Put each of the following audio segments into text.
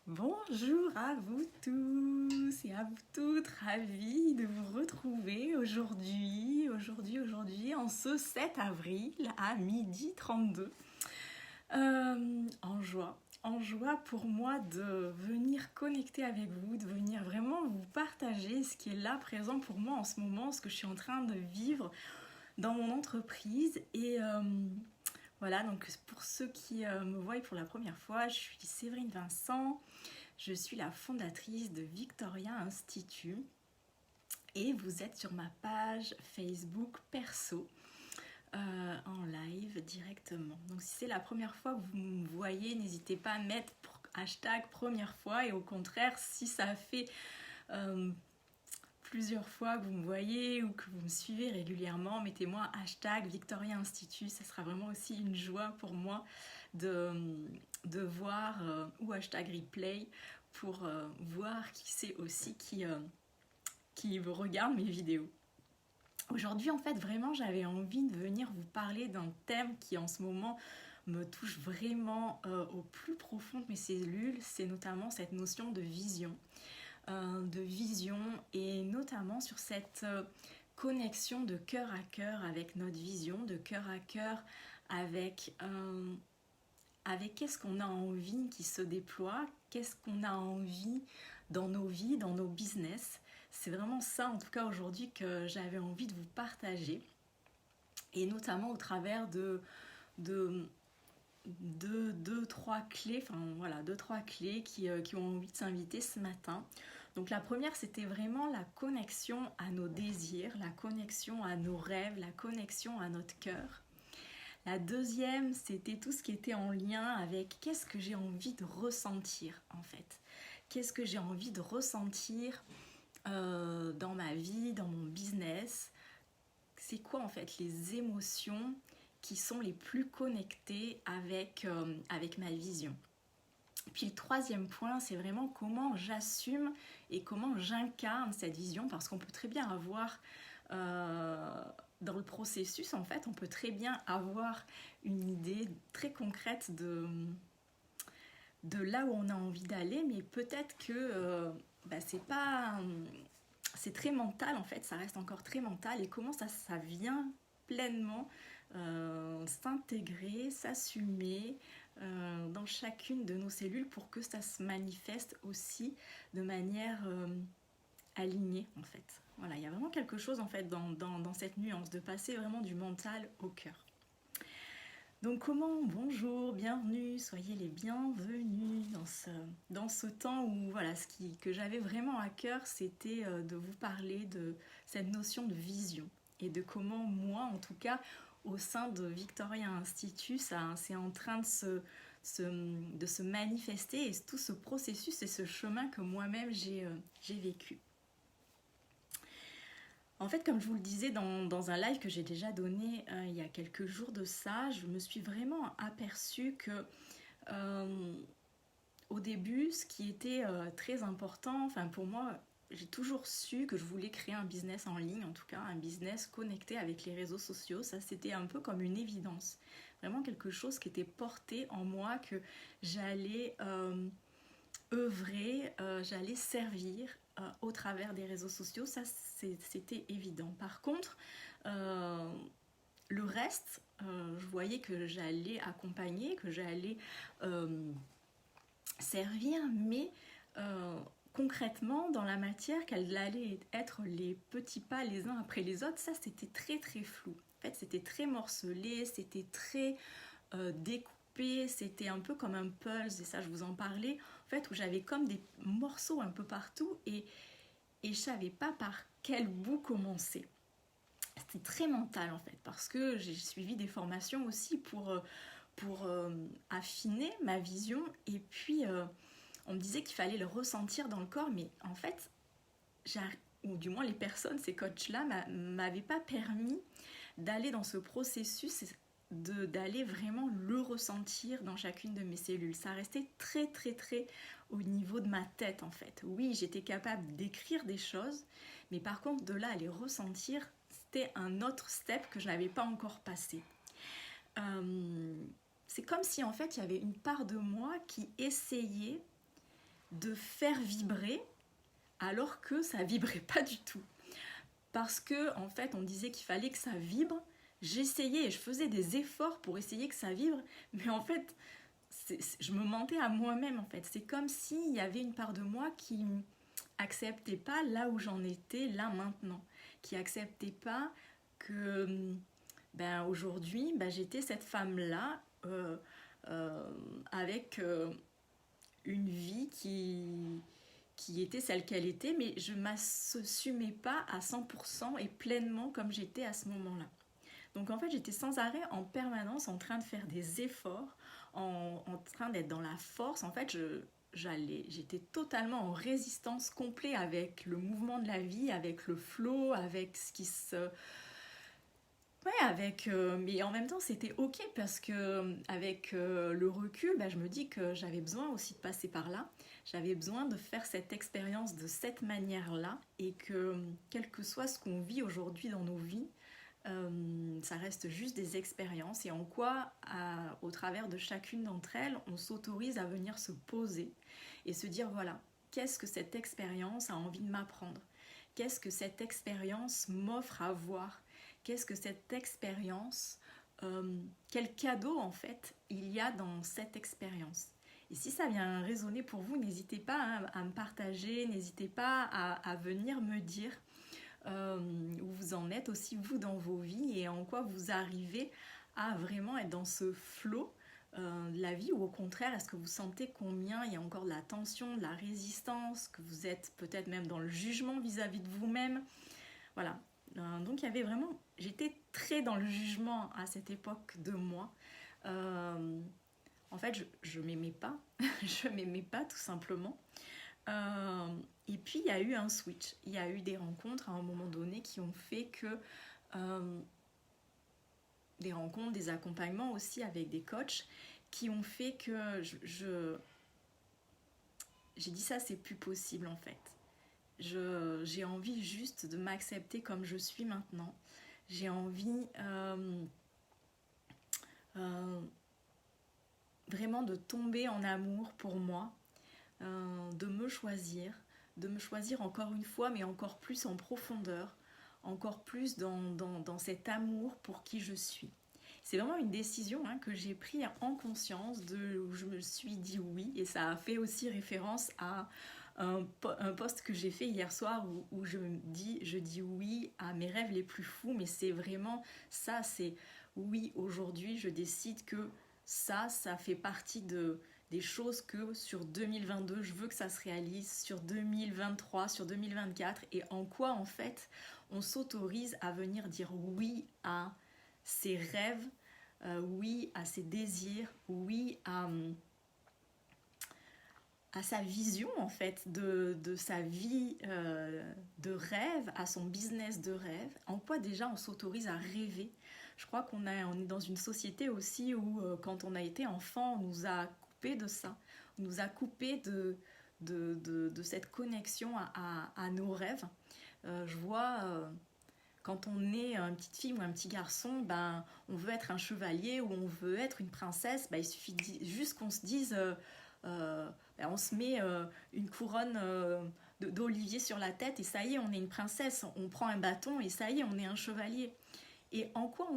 Bonjour à vous tous et à vous toutes, ravie de vous retrouver aujourd'hui, en ce 7 avril à 12h32. En joie pour moi de venir connecter avec vous, de venir vraiment vous partager ce qui est là présent pour moi en ce moment, ce que je suis en train de vivre dans mon entreprise. Voilà, donc pour ceux qui me voient pour la première fois, je suis Séverine Vincent, je suis la fondatrice de Victoria Institute et vous êtes sur ma page Facebook perso en live directement. Donc si c'est la première fois que vous me voyez, n'hésitez pas à mettre hashtag première fois, et au contraire, si ça fait plusieurs fois que vous me voyez ou que vous me suivez régulièrement, mettez-moi hashtag Victoria Institute, ça sera vraiment aussi une joie pour moi de voir, ou hashtag replay pour voir qui c'est aussi qui regarde mes vidéos. Aujourd'hui, en fait, vraiment, j'avais envie de venir vous parler d'un thème qui en ce moment me touche vraiment au plus profond de mes cellules, c'est notamment cette notion de vision. Et notamment sur cette connexion de cœur à cœur avec notre vision, de cœur à cœur avec qu'est-ce qu'on a envie qui se déploie, qu'est-ce qu'on a envie dans nos vies, dans nos business. C'est vraiment ça en tout cas aujourd'hui que j'avais envie de vous partager, et notamment au travers de deux, trois clés, qui ont envie de s'inviter ce matin. Donc la première, c'était vraiment la connexion à nos désirs, la connexion à nos rêves, la connexion à notre cœur. La deuxième, c'était tout ce qui était en lien avec qu'est-ce que j'ai envie de ressentir en fait. Qu'est-ce que j'ai envie de ressentir dans ma vie, dans mon business. C'est quoi en fait les émotions qui sont les plus connectées avec ma vision. Puis le troisième point, c'est vraiment comment j'assume et comment j'incarne cette vision, parce qu'on peut très bien avoir dans le processus, en fait, on peut très bien avoir une idée très concrète de là où on a envie d'aller, mais peut-être que c'est très mental, en fait, ça reste encore très mental, et comment ça vient pleinement s'intégrer, s'assumer dans chacune de nos cellules pour que ça se manifeste aussi de manière alignée en fait. Voilà, il y a vraiment quelque chose en fait dans cette nuance de passer vraiment du mental au cœur. Donc bonjour, bienvenue, soyez les bienvenus dans ce temps où voilà, que j'avais vraiment à cœur, c'était de vous parler de cette notion de vision et de comment moi en tout cas au sein de Victoria Institute, c'est en train de se manifester, et tout ce processus et ce chemin que moi-même j'ai vécu. En fait, comme je vous le disais dans un live que j'ai déjà donné il y a quelques jours de ça, je me suis vraiment aperçue que au début, ce qui était très important, enfin pour moi, j'ai toujours su que je voulais créer un business en ligne, en tout cas un business connecté avec les réseaux sociaux. Ça, c'était un peu comme une évidence. Vraiment quelque chose qui était porté en moi, que j'allais œuvrer, j'allais servir au travers des réseaux sociaux. Ça, c'était évident. Par contre, le reste, je voyais que j'allais accompagner, que j'allais servir, mais concrètement, dans la matière, quels allaient être les petits pas les uns après les autres, ça c'était très très flou. En fait, c'était très morcelé, c'était très découpé, c'était un peu comme un puzzle, et ça je vous en parlais, en fait, où j'avais comme des morceaux un peu partout, et je savais pas par quel bout commencer. C'était très mental en fait, parce que j'ai suivi des formations aussi pour affiner ma vision, et puis on me disait qu'il fallait le ressentir dans le corps, mais en fait, ou du moins les personnes, ces coachs-là, m'avaient pas permis d'aller dans ce processus, d'aller vraiment le ressentir dans chacune de mes cellules. Ça restait très très très au niveau de ma tête en fait. Oui, j'étais capable d'écrire des choses, mais par contre de là à les ressentir, c'était un autre step que je n'avais pas encore passé. C'est comme si en fait il y avait une part de moi qui essayait de faire vibrer alors que ça vibrait pas du tout. Parce que en fait, on disait qu'il fallait que ça vibre. J'essayais et je faisais des efforts pour essayer que ça vibre, mais en fait, je me mentais à moi-même en fait. C'est comme s'il y avait une part de moi qui acceptait pas là où j'en étais là maintenant, qui acceptait pas que aujourd'hui j'étais cette femme là avec une vie qui était celle qu'elle était, mais je ne m'assumais pas à 100% et pleinement comme j'étais à ce moment-là. Donc en fait, j'étais sans arrêt en permanence en train de faire des efforts, en train d'être dans la force. En fait, j'étais totalement en résistance complète avec le mouvement de la vie, avec le flow, avec ce qui se... Ouais, mais en même temps, c'était ok parce que avec le recul, je me dis que j'avais besoin aussi de passer par là. J'avais besoin de faire cette expérience de cette manière-là et que quel que soit ce qu'on vit aujourd'hui dans nos vies, ça reste juste des expériences et en quoi, au travers de chacune d'entre elles, on s'autorise à venir se poser et se dire voilà, qu'est-ce que cette expérience a envie de m'apprendre? Qu'est-ce que cette expérience m'offre à voir? Qu'est-ce que cette expérience, quel cadeau en fait il y a dans cette expérience? Et si ça vient résonner pour vous, n'hésitez pas à me partager, n'hésitez pas à venir me dire où vous en êtes aussi vous dans vos vies et en quoi vous arrivez à vraiment être dans ce flow de la vie, ou au contraire est-ce que vous sentez combien il y a encore de la tension, de la résistance, que vous êtes peut-être même dans le jugement vis-à-vis de vous-même. Voilà. Donc il y avait vraiment, j'étais très dans le jugement à cette époque de moi. En fait, je m'aimais pas, je m'aimais pas tout simplement. Et puis il y a eu un switch, il y a eu des rencontres à un moment donné qui ont fait que des rencontres, des accompagnements aussi avec des coachs qui ont fait que j'ai dit ça c'est plus possible en fait. J'ai envie juste de m'accepter comme je suis maintenant. J'ai envie vraiment de tomber en amour pour moi, de me choisir encore une fois, mais encore plus en profondeur, encore plus dans cet amour pour qui je suis. C'est vraiment une décision que j'ai prise en conscience, où je me suis dit oui, et ça a fait aussi référence à un post que j'ai fait hier soir où je dis oui à mes rêves les plus fous, mais c'est vraiment ça, c'est oui, aujourd'hui je décide que ça fait partie des choses que sur 2022 je veux que ça se réalise, sur 2023, sur 2024, et en quoi en fait on s'autorise à venir dire oui à ses rêves, oui à ses désirs, oui à sa vision en fait de sa vie de rêve, à son business de rêve. En quoi déjà on s'autorise à rêver. Je crois qu'on est dans une société aussi où quand on a été enfant, on nous a coupé de ça, on nous a coupé de cette connexion à nos rêves. Je vois quand on est une petite fille ou un petit garçon, on veut être un chevalier ou on veut être une princesse, il suffit juste qu'on se dise on se met une couronne d'olivier sur la tête et ça y est, on est une princesse. On prend un bâton et ça y est, on est un chevalier. Et en quoi,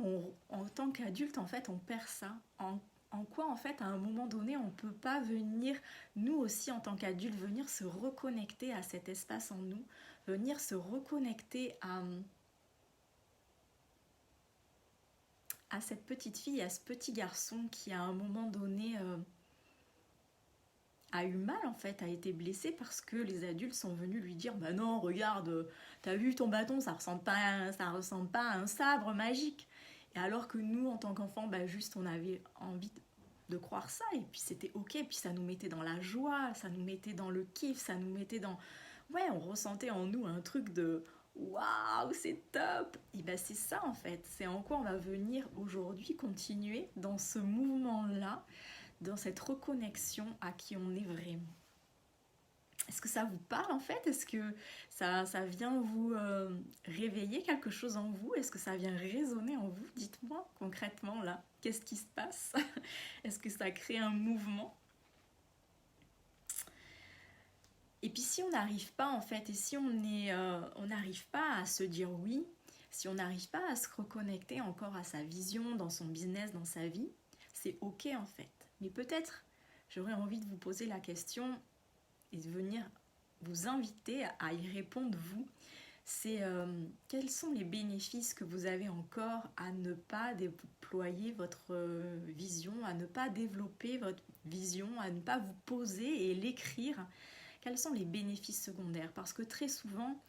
en tant qu'adulte, en fait, on perd ça? En quoi, en fait, à un moment donné, on ne peut pas venir, nous aussi, en tant qu'adultes, venir se reconnecter à cet espace en nous, venir se reconnecter à cette petite fille, à ce petit garçon qui, à un moment donné, a eu mal en fait, a été blessé parce que les adultes sont venus lui dire bah non, regarde, t'as vu ton bâton, ça ressemble pas à un sabre magique. Et alors que nous, en tant qu'enfants, juste on avait envie de croire ça et puis c'était ok, puis ça nous mettait dans la joie, ça nous mettait dans le kiff, ça nous mettait dans... Ouais, on ressentait en nous un truc de waouh, c'est top. Et c'est ça en fait, c'est en quoi on va venir aujourd'hui continuer dans ce mouvement-là, dans cette reconnexion à qui on est vraiment. Est-ce que ça vous parle en fait? Est-ce que ça vient vous réveiller quelque chose en vous? Est-ce que ça vient résonner en vous? Dites-moi concrètement là, qu'est-ce qui se passe? Est-ce que ça crée un mouvement? Et puis si on n'arrive pas en fait, et si on n'arrive pas à se dire oui, si on n'arrive pas à se reconnecter encore à sa vision dans son business, dans sa vie, c'est ok en fait. Mais peut-être j'aurais envie de vous poser la question et de venir vous inviter à y répondre vous. C'est quels sont les bénéfices que vous avez encore à ne pas déployer votre vision, à ne pas développer votre vision, à ne pas vous poser et l'écrire. Quels sont les bénéfices secondaires? Parce que très souvent,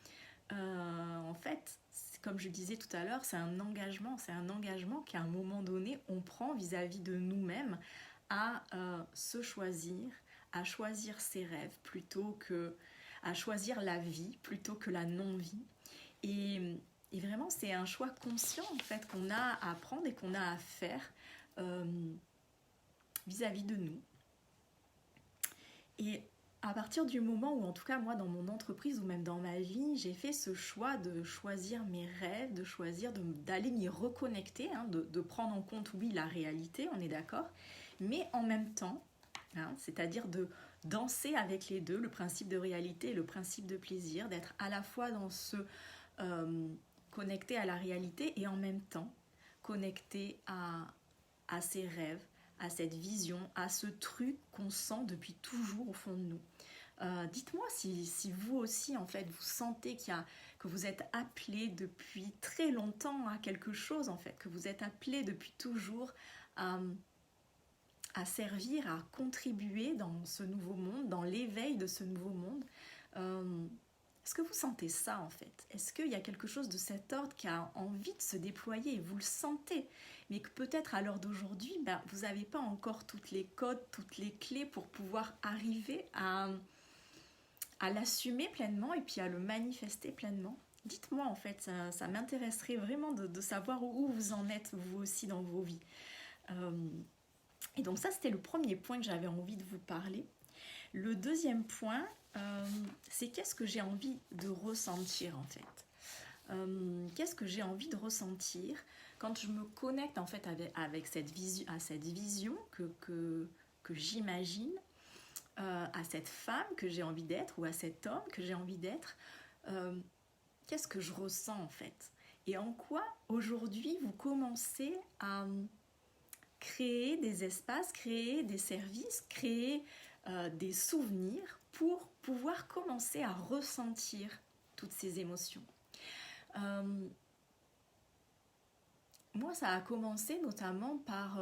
en fait, comme je disais tout à l'heure, c'est un engagement qu'à un moment donné, on prend vis-à-vis de nous-mêmes à se choisir, à choisir ses rêves plutôt que à choisir la vie plutôt que la non-vie. Et vraiment, c'est un choix conscient en fait qu'on a à prendre et qu'on a à faire vis-à-vis de nous. Et à partir du moment où, en tout cas moi dans mon entreprise ou même dans ma vie, j'ai fait ce choix de choisir mes rêves, de choisir d'aller m'y reconnecter, hein, de prendre en compte, oui, la réalité, on est d'accord, mais en même temps, hein, c'est-à-dire de danser avec les deux, le principe de réalité et le principe de plaisir, d'être à la fois dans ce connecté à la réalité et en même temps connecté à ses rêves, à cette vision, à ce truc qu'on sent depuis toujours au fond de nous. Dites-moi si vous aussi, en fait, vous sentez que vous êtes appelé depuis très longtemps à quelque chose, en fait, que vous êtes appelé depuis toujours à servir, à contribuer dans ce nouveau monde, dans l'éveil de ce nouveau monde. Est-ce que vous sentez ça, en fait? Est-ce qu'il y a quelque chose de cet ordre qui a envie de se déployer et vous le sentez, mais que peut-être à l'heure d'aujourd'hui, vous n'avez pas encore toutes les codes, toutes les clés pour pouvoir arriver à l'assumer pleinement et puis à le manifester pleinement? Dites-moi, en fait, ça m'intéresserait vraiment de savoir où vous en êtes, vous aussi, dans vos vies. Et donc ça, c'était le premier point que j'avais envie de vous parler. Le deuxième point, c'est qu'est-ce que j'ai envie de ressentir, en fait. Qu'est-ce que j'ai envie de ressentir quand je me connecte, en fait, avec cette vision que j'imagine, à cette femme que j'ai envie d'être ou à cet homme que j'ai envie d'être. Qu'est-ce que je ressens, en fait? Et en quoi, aujourd'hui, vous commencez à créer des espaces, créer des services, créer des souvenirs pour pouvoir commencer à ressentir toutes ces émotions. Moi, ça a commencé notamment par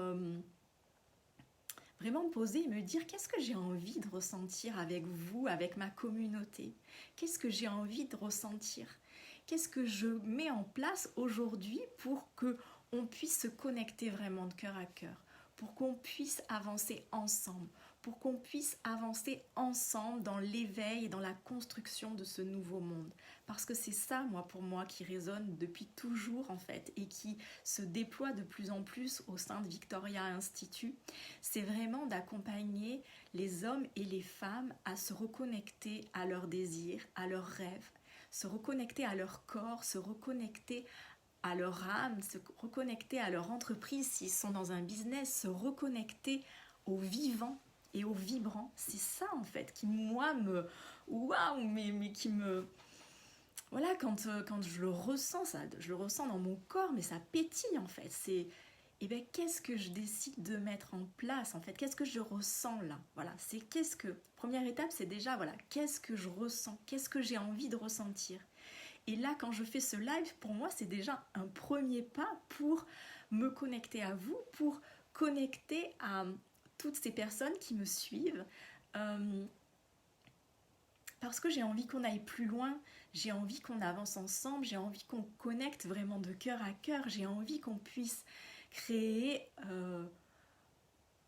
vraiment me poser et me dire qu'est-ce que j'ai envie de ressentir avec vous, avec ma communauté? Qu'est-ce que j'ai envie de ressentir? Qu'est-ce que je mets en place aujourd'hui pour qu'on puisse se connecter vraiment de cœur à cœur, pour qu'on puisse avancer ensemble, pour qu'on puisse avancer ensemble dans l'éveil et dans la construction de ce nouveau monde. Parce que c'est ça, pour moi, qui résonne depuis toujours, en fait, et qui se déploie de plus en plus au sein de Victoria Institute. C'est vraiment d'accompagner les hommes et les femmes à se reconnecter à leurs désirs, à leurs rêves, se reconnecter à leur corps, se reconnecter à leur âme, se reconnecter à leur entreprise s'ils sont dans un business, se reconnecter au vivant et au vibrant. C'est ça, en fait, qui, moi, mais qui me... Voilà, quand je le ressens, je le ressens dans mon corps, mais ça pétille, en fait. C'est, qu'est-ce que je décide de mettre en place, en fait? Qu'est-ce que je ressens, là? Voilà, c'est Première étape, c'est déjà, voilà, qu'est-ce que je ressens? Qu'est-ce que j'ai envie de ressentir? Et là, quand je fais ce live, pour moi, c'est déjà un premier pas pour me connecter à vous, pour connecter à toutes ces personnes qui me suivent, parce que j'ai envie qu'on aille plus loin, j'ai envie qu'on avance ensemble, j'ai envie qu'on connecte vraiment de cœur à cœur, j'ai envie qu'on puisse créer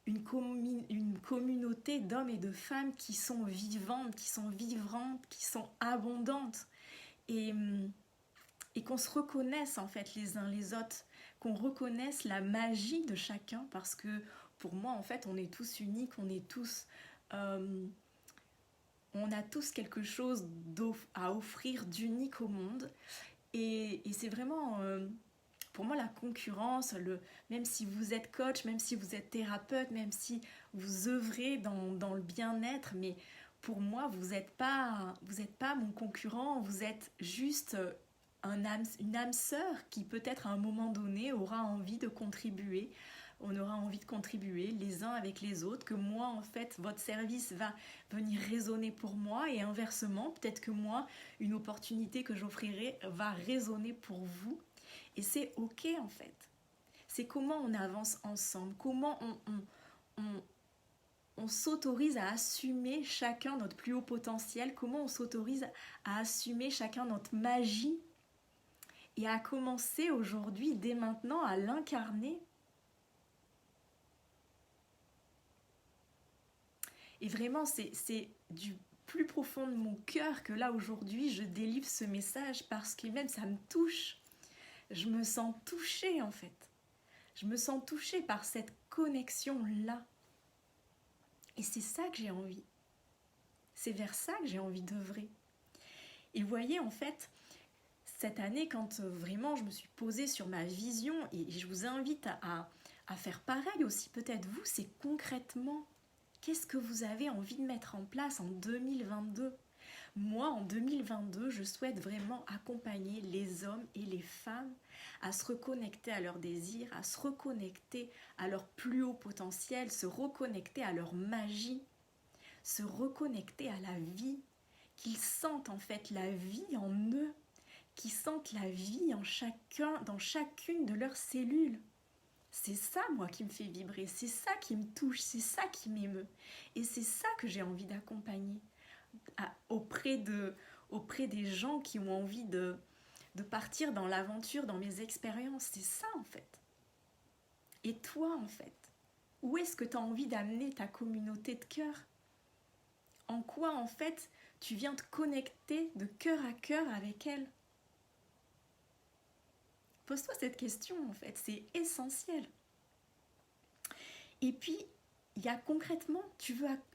une communauté d'hommes et de femmes qui sont vivantes, qui sont vibrantes, qui sont abondantes, et qu'on se reconnaisse, en fait, les uns les autres, qu'on reconnaisse la magie de chacun, parce que pour moi, en fait, on est tous uniques, on a tous quelque chose à offrir d'unique au monde, et c'est vraiment, pour moi, la concurrence, même si vous êtes coach, même si vous êtes thérapeute, même si vous œuvrez dans le bien-être, mais pour moi, vous n'êtes pas mon concurrent, vous êtes juste une âme sœur qui peut-être à un moment donné aura envie de contribuer. On aura envie de contribuer les uns avec les autres, que moi, en fait, votre service va venir résonner pour moi et inversement, peut-être que moi, une opportunité que j'offrirai va résonner pour vous. Et c'est ok, en fait. C'est comment on avance ensemble, comment on s'autorise à assumer chacun notre plus haut potentiel, comment on s'autorise à assumer chacun notre magie et à commencer aujourd'hui, dès maintenant, à l'incarner. Et vraiment, c'est du plus profond de mon cœur que là, aujourd'hui, je délivre ce message parce que même ça me touche. Je me sens touchée, en fait. Je me sens touchée par cette connexion-là. Et c'est ça que j'ai envie. C'est vers ça que j'ai envie d'œuvrer. Et vous voyez, en fait, cette année, quand vraiment je me suis posée sur ma vision, et je vous invite à faire pareil aussi, peut-être vous, c'est concrètement, qu'est-ce que vous avez envie de mettre en place en 2022 ? Moi, en 2022, je souhaite vraiment accompagner les hommes et les femmes à se reconnecter à leurs désirs, à se reconnecter à leur plus haut potentiel, se reconnecter à leur magie, se reconnecter à la vie, qu'ils sentent en fait la vie en eux, qu'ils sentent la vie en dans chacune de leurs cellules. C'est ça, moi, qui me fait vibrer, c'est ça qui me touche, c'est ça qui m'émeut. Et c'est ça que j'ai envie d'accompagner auprès des gens qui ont envie de partir dans l'aventure, dans mes expériences. C'est ça, en fait. Et toi, en fait, où est-ce que tu as envie d'amener ta communauté de cœur ? En quoi, en fait, tu viens te connecter de cœur à cœur avec elle ? Pose-toi cette question, en fait, c'est essentiel. Et puis, il y a concrètement,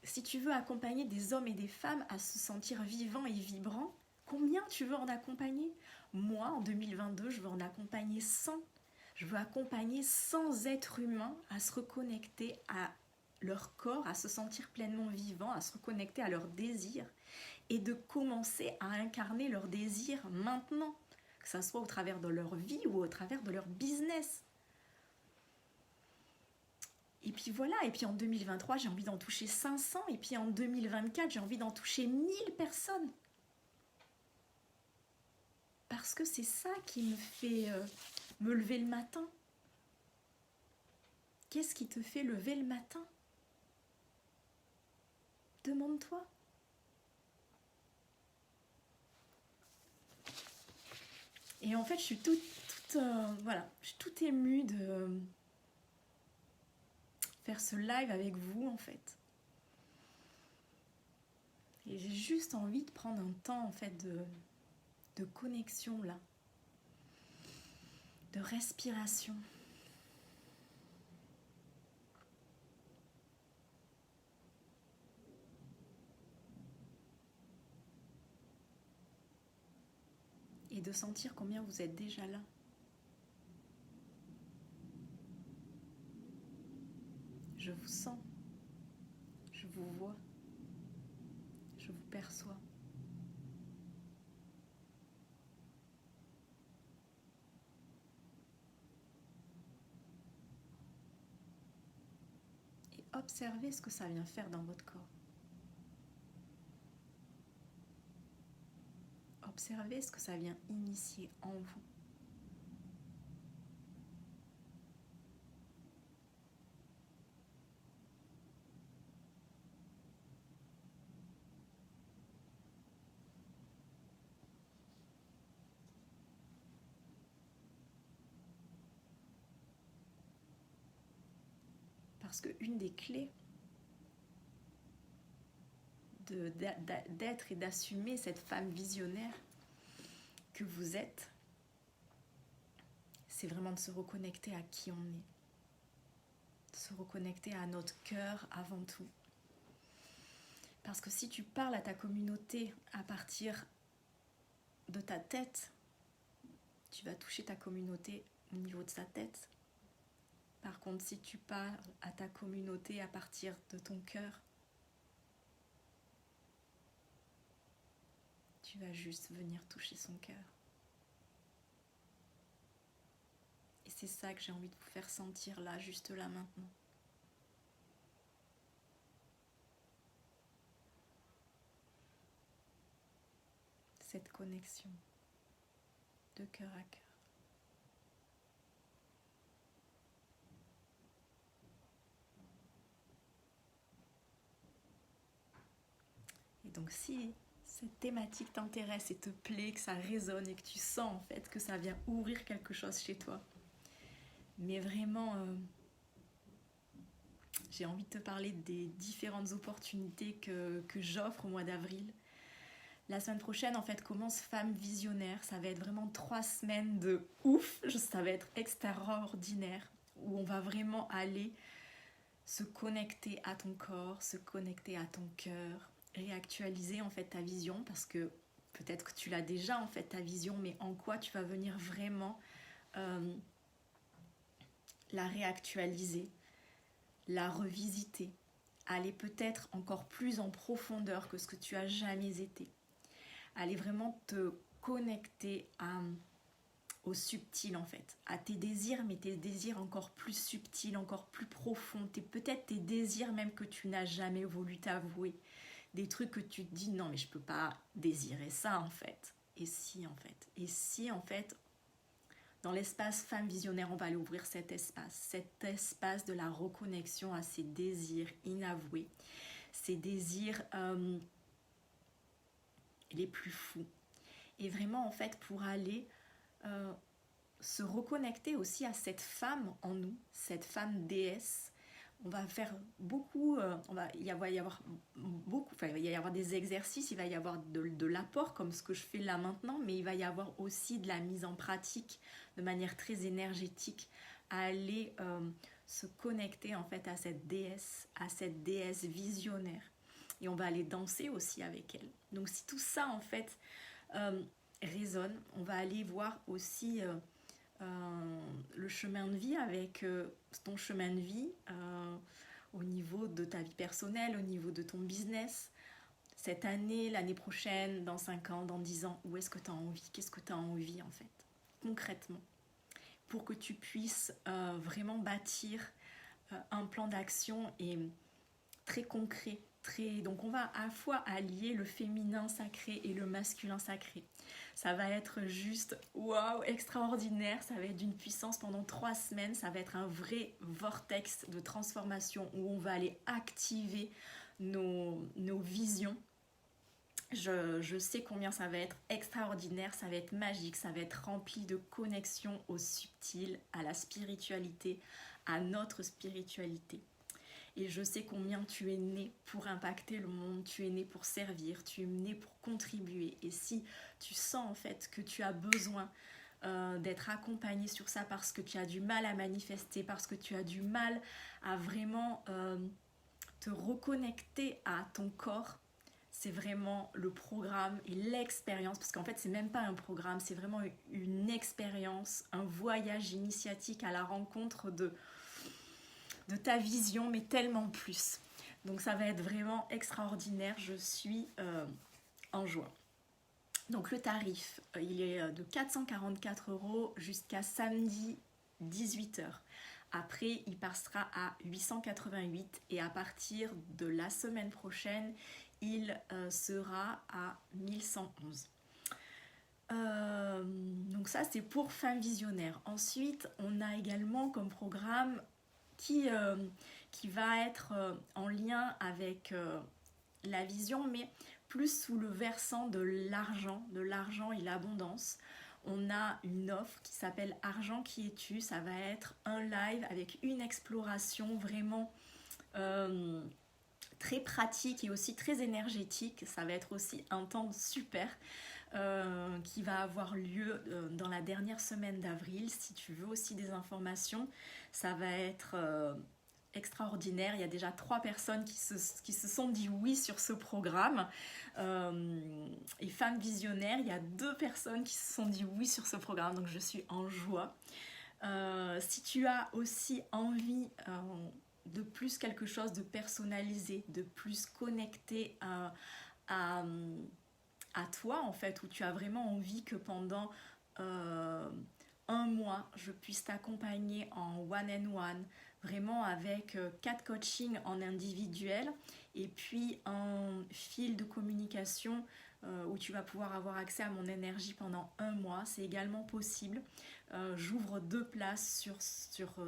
si tu veux accompagner des hommes et des femmes à se sentir vivants et vibrants, combien tu veux en accompagner ? Moi, en 2022, je veux en accompagner 100. Je veux accompagner 100 êtres humains à se reconnecter à leur corps, à se sentir pleinement vivants, à se reconnecter à leurs désirs et de commencer à incarner leurs désirs maintenant, que ça soit au travers de leur vie ou au travers de leur business. Et puis voilà, et puis en 2023, j'ai envie d'en toucher 500, et puis en 2024, j'ai envie d'en toucher 1000 personnes. Parce que c'est ça qui me fait me lever le matin. Qu'est-ce qui te fait lever le matin ? Demande-toi. Et en fait, je suis toute émue de faire ce live avec vous, en fait. Et j'ai juste envie de prendre un temps, en fait, de connexion, là. De respiration. Et de sentir combien vous êtes déjà là. Je vous sens, je vous vois, je vous perçois. Et observez ce que ça vient faire dans votre corps. Observez ce que ça vient initier en vous. Parce qu'une des clés d'être et d'assumer cette femme visionnaire que vous êtes, c'est vraiment de se reconnecter à qui on est. De se reconnecter à notre cœur avant tout. Parce que si tu parles à ta communauté à partir de ta tête, tu vas toucher ta communauté au niveau de sa tête. Par contre, si tu parles à ta communauté à partir de ton cœur, Tu vas juste venir toucher son cœur. Et c'est ça que j'ai envie de vous faire sentir là, juste là maintenant. Cette connexion de cœur à cœur. Et donc si cette thématique t'intéresse et te plaît, que ça résonne et que tu sens en fait que ça vient ouvrir quelque chose chez toi, mais vraiment j'ai envie de te parler des différentes opportunités que j'offre au mois d'avril. La semaine prochaine, en fait, commence Femme Visionnaire. Ça va être vraiment 3 semaines de ouf. Ça va être extraordinaire. Où on va vraiment aller se connecter à ton corps, se connecter à ton cœur, réactualiser en fait ta vision. Parce que peut-être que tu l'as déjà en fait ta vision, mais en quoi tu vas venir vraiment la réactualiser, la revisiter, aller peut-être encore plus en profondeur que ce que tu as jamais été. Aller vraiment te connecter au subtil en fait, à tes désirs, mais tes désirs encore plus subtils, encore plus profonds, peut-être tes désirs même que tu n'as jamais voulu t'avouer, des trucs que tu te dis non mais je peux pas désirer ça en fait, et si en fait, dans l'espace Femme Visionnaire, on va aller ouvrir cet espace de la reconnexion à ces désirs inavoués, ces désirs les plus fous. Et vraiment, en fait, pour aller se reconnecter aussi à cette femme en nous, cette femme déesse, on va faire beaucoup, il va y avoir des exercices, il va y avoir de l'apport comme ce que je fais là maintenant, mais il va y avoir aussi de la mise en pratique de manière très énergétique, à aller se connecter en fait à cette déesse visionnaire. Et on va aller danser aussi avec elle. Donc si tout ça en fait résonne, on va aller voir aussi le chemin de vie avec ton chemin de vie au niveau de ta vie personnelle, au niveau de ton business. Cette année, l'année prochaine, dans 5 ans, dans 10 ans, où est-ce que tu as envie? Qu'est-ce que tu as envie en fait, concrètement? Pour que tu puisses vraiment bâtir un plan d'action et très concret. Donc on va à la fois allier le féminin sacré et le masculin sacré. Ça va être juste waouh, extraordinaire, ça va être d'une puissance pendant 3 semaines, ça va être un vrai vortex de transformation où on va aller activer nos visions. Je sais combien ça va être extraordinaire, ça va être magique, ça va être rempli de connexion au subtil, à la spiritualité, à notre spiritualité. Et je sais combien tu es né pour impacter le monde, tu es né pour servir, tu es né pour contribuer. Et si tu sens en fait que tu as besoin d'être accompagné sur ça parce que tu as du mal à manifester, parce que tu as du mal à vraiment te reconnecter à ton corps, c'est vraiment le programme et l'expérience, parce qu'en fait c'est même pas un programme, c'est vraiment une expérience, un voyage initiatique à la rencontre de ta vision, mais tellement plus. Donc ça va être vraiment extraordinaire, je suis en joie. Donc le tarif, il est de 444 € jusqu'à samedi 18h. Après, il passera à 888 et à partir de la semaine prochaine, il sera à 1111. Donc ça, c'est pour Femme Visionnaire. Ensuite, on a également comme programme qui va être en lien avec la vision, mais plus sous le versant de l'argent et l'abondance. On a une offre qui s'appelle Argent qui es-tu. Ça va être un live avec une exploration vraiment très pratique et aussi très énergétique. Ça va être aussi un temps super qui va avoir lieu dans la dernière semaine d'avril. Si tu veux aussi des informations, ça va être extraordinaire. Il y a déjà 3 personnes qui se sont dit oui sur ce programme. Et Femmes Visionnaires, il y a 2 personnes qui se sont dit oui sur ce programme. Donc je suis en joie. Si tu as aussi envie de plus quelque chose de personnalisé, de plus connecté à toi en fait, où tu as vraiment envie que pendant un mois, je puisse t'accompagner en one-on-one, vraiment avec 4 coachings en individuel et puis un fil de communication où tu vas pouvoir avoir accès à mon énergie pendant un mois, c'est également possible. J'ouvre 2 places sur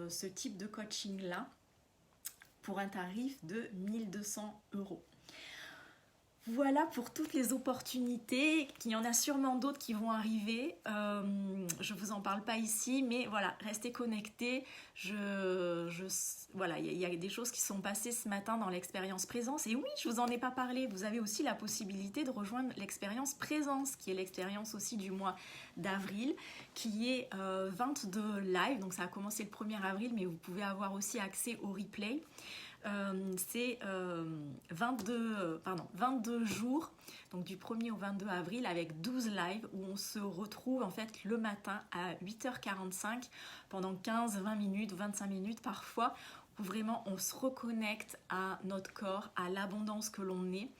ce type de coaching-là pour un tarif de 1 200 €. Voilà pour toutes les opportunités. Il y en a sûrement d'autres qui vont arriver. Je ne vous en parle pas ici, mais voilà, restez connectés. Voilà, il y a des choses qui sont passées ce matin dans l'expérience présence. Et oui, je ne vous en ai pas parlé. Vous avez aussi la possibilité de rejoindre l'expérience présence, qui est l'expérience aussi du mois d'avril, qui est 22 live. Donc ça a commencé le 1er avril, mais vous pouvez avoir aussi accès au replay. C'est 22 jours, donc du 1er au 22 avril, avec 12 lives où on se retrouve en fait le matin à 8h45 pendant 15-20 minutes, 25 minutes parfois, où vraiment on se reconnecte à notre corps, à l'abondance que l'on est,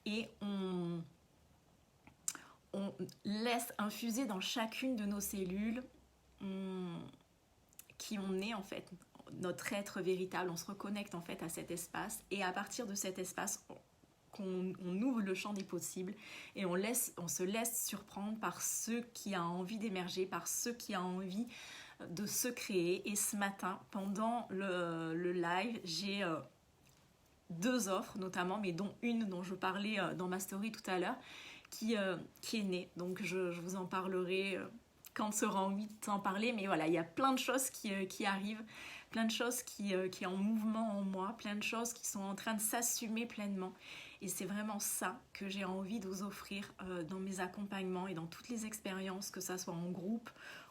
et on laisse infuser dans chacune de nos cellules qui on est en fait, notre être véritable. On se reconnecte en fait à cet espace, et à partir de cet espace on ouvre le champ des possibles et on se laisse surprendre par ce qui a envie d'émerger, par ce qui a envie de se créer. Et ce matin, pendant le live, j'ai 2 offres notamment, mais dont une dont je parlais dans ma story tout à l'heure, qui est née. Donc je vous en parlerai quand sera envie de t'en parler. Mais voilà, il y a plein de choses qui arrivent, plein de choses qui sont en mouvement en moi, plein de choses qui sont en train de s'assumer pleinement. Et c'est vraiment ça que j'ai envie de vous offrir dans mes accompagnements et dans toutes les expériences, que ça soit en groupe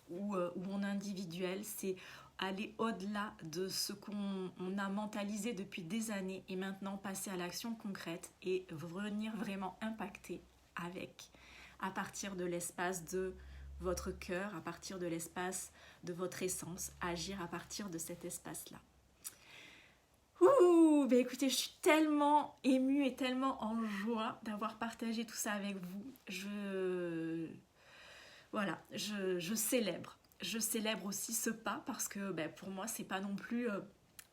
ou en individuel. C'est aller au-delà de ce qu'on a mentalisé depuis des années et maintenant passer à l'action concrète et venir vraiment impacter à partir de l'espace de votre cœur, à partir de l'espace de votre essence, agir à partir de cet espace-là. Ben écoutez, je suis tellement émue et tellement en joie d'avoir partagé tout ça avec vous. Je célèbre. Je célèbre aussi ce pas parce que pour moi, c'est pas non plus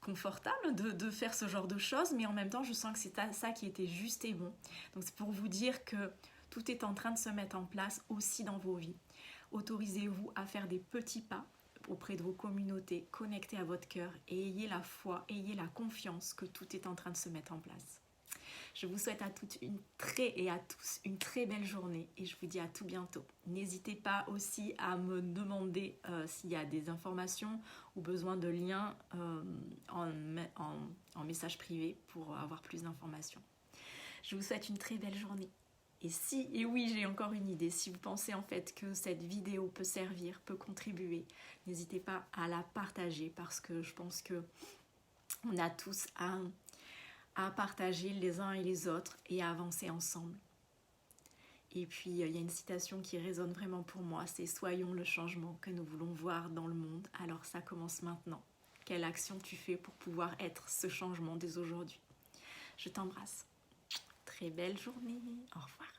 confortable de faire ce genre de choses, mais en même temps, je sens que c'est ça qui était juste et bon. Donc c'est pour vous dire que tout est en train de se mettre en place aussi dans vos vies. Autorisez-vous à faire des petits pas auprès de vos communautés, connectez à votre cœur et ayez la foi, ayez la confiance que tout est en train de se mettre en place. Je vous souhaite à toutes et à tous une très belle journée et je vous dis à tout bientôt. N'hésitez pas aussi à me demander s'il y a des informations ou besoin de liens en message privé pour avoir plus d'informations. Je vous souhaite une très belle journée. Et oui, j'ai encore une idée. Si vous pensez en fait que cette vidéo peut servir, peut contribuer, n'hésitez pas à la partager parce que je pense que on a tous à partager les uns et les autres et à avancer ensemble. Et puis, il y a une citation qui résonne vraiment pour moi, c'est « Soyons le changement que nous voulons voir dans le monde, alors ça commence maintenant. Quelle action tu fais pour pouvoir être ce changement dès aujourd'hui ?» Je t'embrasse. Très belle journée. Au revoir.